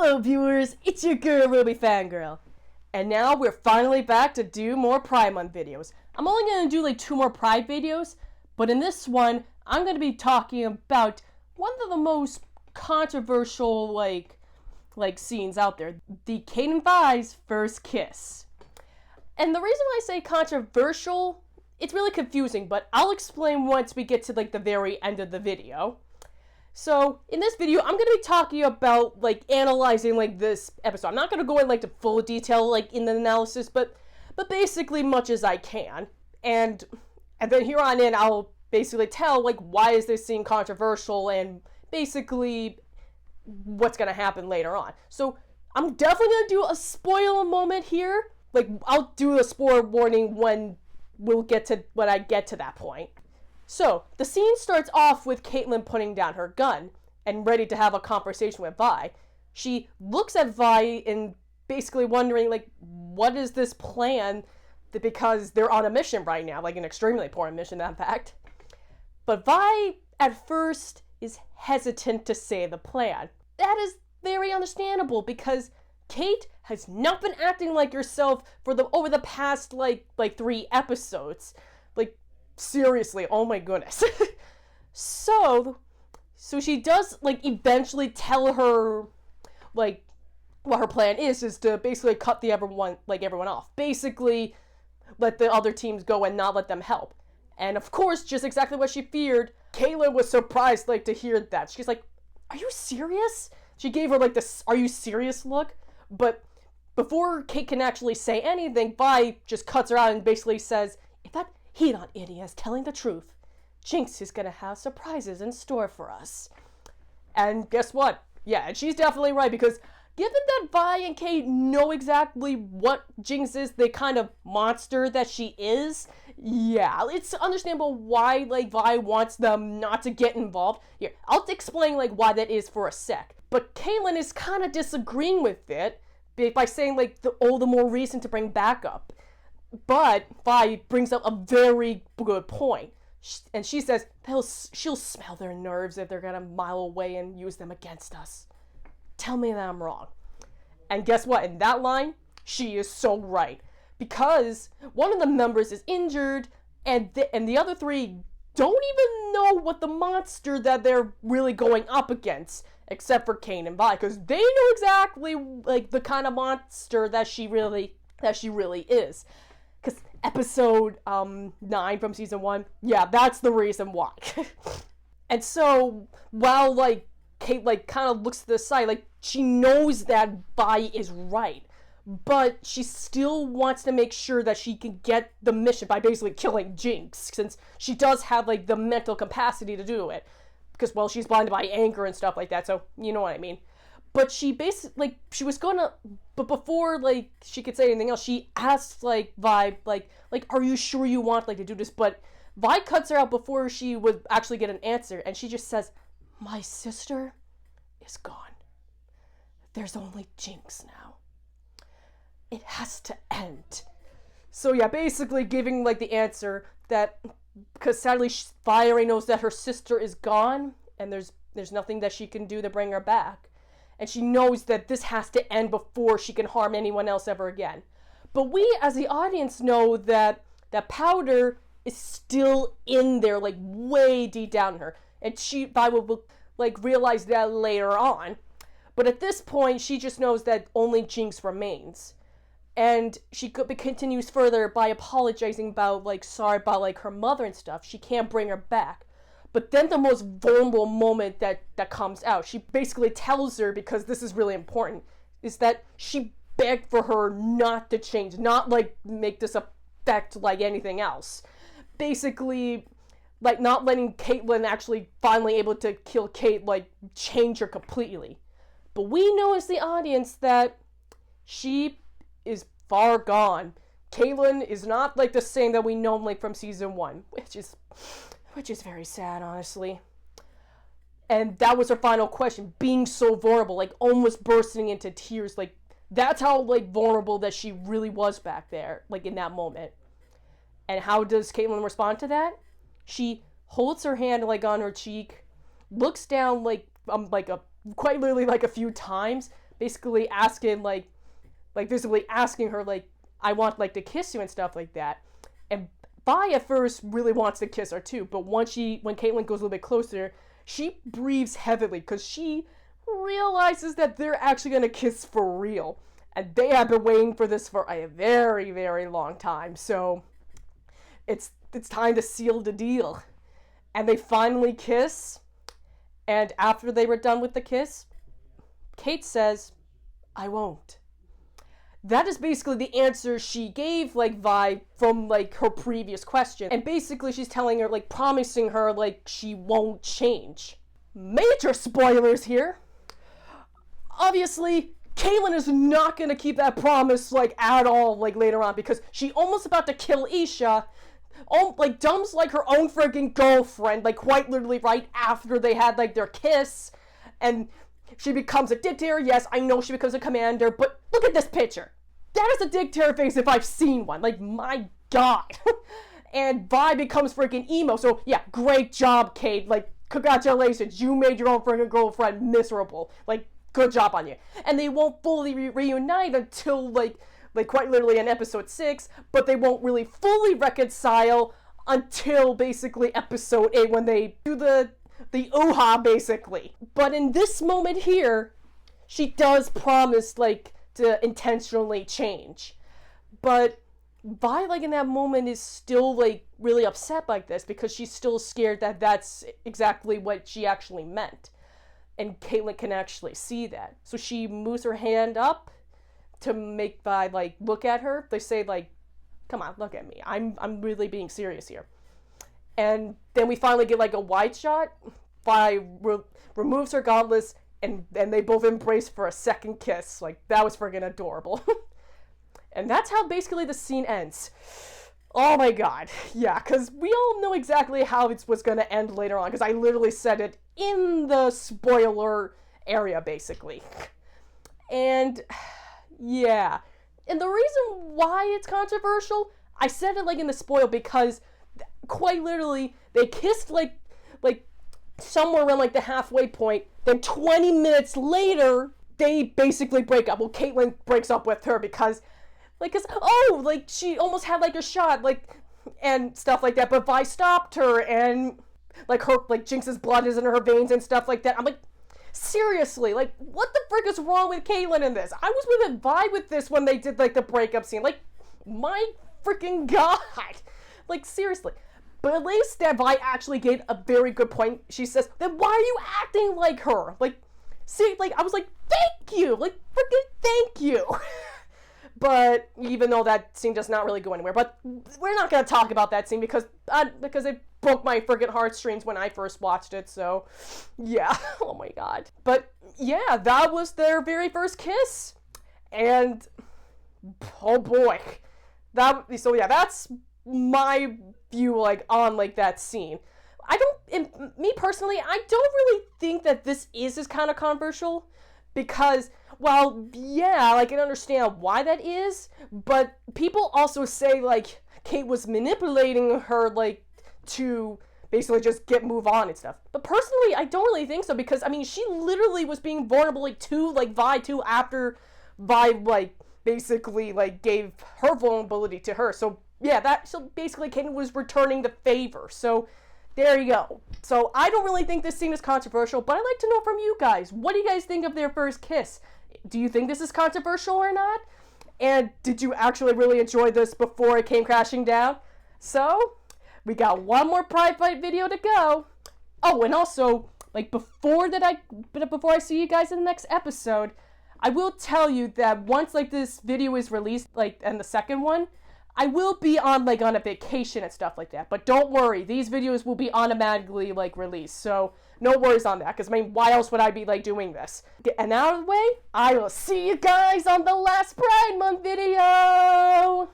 Hello viewers, it's your girl Ruby Fangirl. And now we're finally back to do more Pride Month videos. I'm only going to do like 2 more Pride videos, but in this one, I'm going to be talking about one of the most controversial like scenes out there. The CaitVi's first kiss. And the reason why I say controversial, it's really confusing, but I'll explain once we get to like the very end of the video. So, in this video, I'm going to be talking about, like, analyzing, like, this episode. I'm not going to go in, like, to full detail, like, in the analysis, but basically much as I can. And then here on in, I'll basically tell, like, why is this scene controversial and basically what's going to happen later on. So, I'm definitely going to do a spoiler moment here. Like, I'll do a spoiler warning when I get to that point. So, the scene starts off with Caitlyn putting down her gun and ready to have a conversation with Vi. She looks at Vi and basically wondering, like, what is this plan? Because they're on a mission right now, like an extremely important mission, in fact. But Vi, at first, is hesitant to say the plan. That is very understandable because Kate has not been acting like herself over the past, like 3 episodes. Like, seriously, oh my goodness. So she does, like, eventually tell her, like, what her plan is to basically cut everyone off. Basically, let the other teams go and not let them help. And of course, just exactly what she feared, Caitlyn was surprised, like, to hear that. She's like, are you serious? She gave her, like, this, are you serious look? But before Kate can actually say anything, Vi just cuts her out and basically says, if that Hedon idiot is telling the truth, Jinx is gonna have surprises in store for us. And guess what? Yeah, and she's definitely right, because given that Vi and Kate know exactly what Jinx is, the kind of monster that she is, yeah, it's understandable why, like, Vi wants them not to get involved. Here, I'll explain, like, why that is for a sec. But Caitlyn is kind of disagreeing with it by saying, like, the more reason to bring backup. But Vi brings up a very good point. And she says she'll smell their nerves if they're gonna mile away and use them against us. Tell me that I'm wrong. And guess what? In that line, she is so right. Because one of the members is injured, and the other 3 don't even know what the monster that they're really going up against, except for Kane and Vi, because they know exactly, like, the kind of monster that she really is. Because episode 9 from season 1, yeah, that's the reason why. And so, while, like, Kate, like, kind of looks to the side, like, she knows that Vi is right, but she still wants to make sure that she can get the mission by basically killing Jinx, since she does have, like, the mental capacity to do it. Because, well, she's blinded by anger and stuff like that, so you know what I mean. But she basically, like, she was gonna, but before, like, she could say anything else, she asks, like, Vi, like, are you sure you want, like, to do this? But Vi cuts her out before she would actually get an answer, and she just says, my sister is gone. There's only Jinx now. It has to end. So, yeah, basically giving, like, the answer that, because sadly, Vi already knows that her sister is gone, and there's nothing that she can do to bring her back. And she knows that this has to end before she can harm anyone else ever again. But we, as the audience, know that powder is still in there, like, way deep down in her. And Vi will, like, realize that later on. But at this point, she just knows that only Jinx remains. And she continues further by apologizing about, like, sorry about, like, her mother and stuff. She can't bring her back. But then the most vulnerable moment that comes out, she basically tells her, because this is really important, is that she begged for her not to change, not, like, make this affect, like, anything else. Basically, like, not letting Caitlyn actually finally able to kill Kate, like, change her completely. But we know as the audience that she is far gone. Caitlyn is not, like, the same that we know, like, from season 1, which is very sad, honestly. And that was her final question, being so vulnerable, like, almost bursting into tears, like, that's how, like, vulnerable that she really was back there, like, in that moment. And how does Caitlyn respond to that? She holds her hand, like, on her cheek, looks down, like, quite literally, like, a few times, basically asking, like visibly asking her, like, I want, like, to kiss you and stuff like that. And Vi at first really wants to kiss her too, but when Caitlin goes a little bit closer, she breathes heavily because she realizes that they're actually going to kiss for real. And they have been waiting for this for a very, very long time. So it's time to seal the deal. And they finally kiss. And after they were done with the kiss, Kate says, I won't. That is basically the answer she gave, like, Vi from, like, her previous question. And basically she's telling her, like, promising her, like, she won't change. Major spoilers here. Obviously, Caitlin is not going to keep that promise, like, at all, like, later on, because she almost about to kill Isha, like, dumps, like, her own friggin' girlfriend, like, quite literally right after they had, like, their kiss, and she becomes a dictator. Yes, I know she becomes a commander, but look at this picture. That is a dictator face if I've seen one. Like, my God. And Vi becomes freaking emo, so, yeah, great job, Kate. Like, congratulations, you made your own freaking girlfriend miserable. Like, good job on you. And they won't fully reunite until, like quite literally in episode 6, but they won't really fully reconcile until basically episode 8 when they do the ooh-ha, basically. But in this moment here, she does promise, like, to intentionally change. But Vi, like, in that moment is still, like, really upset like this because she's still scared that that's exactly what she actually meant. And Caitlin can actually see that. So she moves her hand up to make Vi, like, look at her. They say, like, come on, look at me. I'm really being serious here. And then we finally get, like, a wide shot. Vi removes her gauntlets, and they both embrace for a second kiss. Like, that was friggin' adorable. And that's how basically the scene ends. Oh my God. Yeah, because we all know exactly how it was going to end later on, because I literally said it in the spoiler area, basically. And yeah. And the reason why it's controversial, I said it, like, in the spoil, because quite literally, they kissed, like somewhere around, like, the halfway point. Then 20 minutes later, they basically break up. Well, Caitlin breaks up with her because, like, she almost had, like, a shot, like, and stuff like that. But Vi stopped her, and, like, Jinx's blood is in her veins and stuff like that. I'm like, seriously, like, what the frick is wrong with Caitlin in this? I was with Vi with this when they did, like, the breakup scene. Like, my freaking God. Like, seriously. But at least that Vi actually gave a very good point. She says, then why are you acting like her? Like, see, like, I was like, thank you! Like, freaking thank you! But even though that scene does not really go anywhere, but we're not going to talk about that scene because it broke my friggin' heartstrings when I first watched it, so yeah. Oh my God. But yeah, that was their very first kiss. And oh boy. So yeah, that's my view, like, on, like, that scene. Me personally, I don't really think that this is as kind of controversial because, well, yeah, like, I can understand why that is, but people also say, like, Kate was manipulating her, like, to basically just move on and stuff. But personally, I don't really think so because, I mean, she literally was being vulnerable, like, to, like, Vi, too, after Vi, like, basically, like, gave her vulnerability to her. So, yeah, so basically Caitlin was returning the favor. So, there you go. So, I don't really think this scene is controversial, but I'd like to know from you guys. What do you guys think of their first kiss? Do you think this is controversial or not? And did you actually really enjoy this before it came crashing down? So, we got one more Pride Fight video to go. Oh, and also, like, before I see you guys in the next episode, I will tell you that once, like, this video is released, like, and the second one, I will be on, like, on a vacation and stuff like that. But don't worry, these videos will be automatically, like, released. So, no worries on that. Because, I mean, why else would I be, like, doing this? And out of the way, I will see you guys on the last Pride Month video!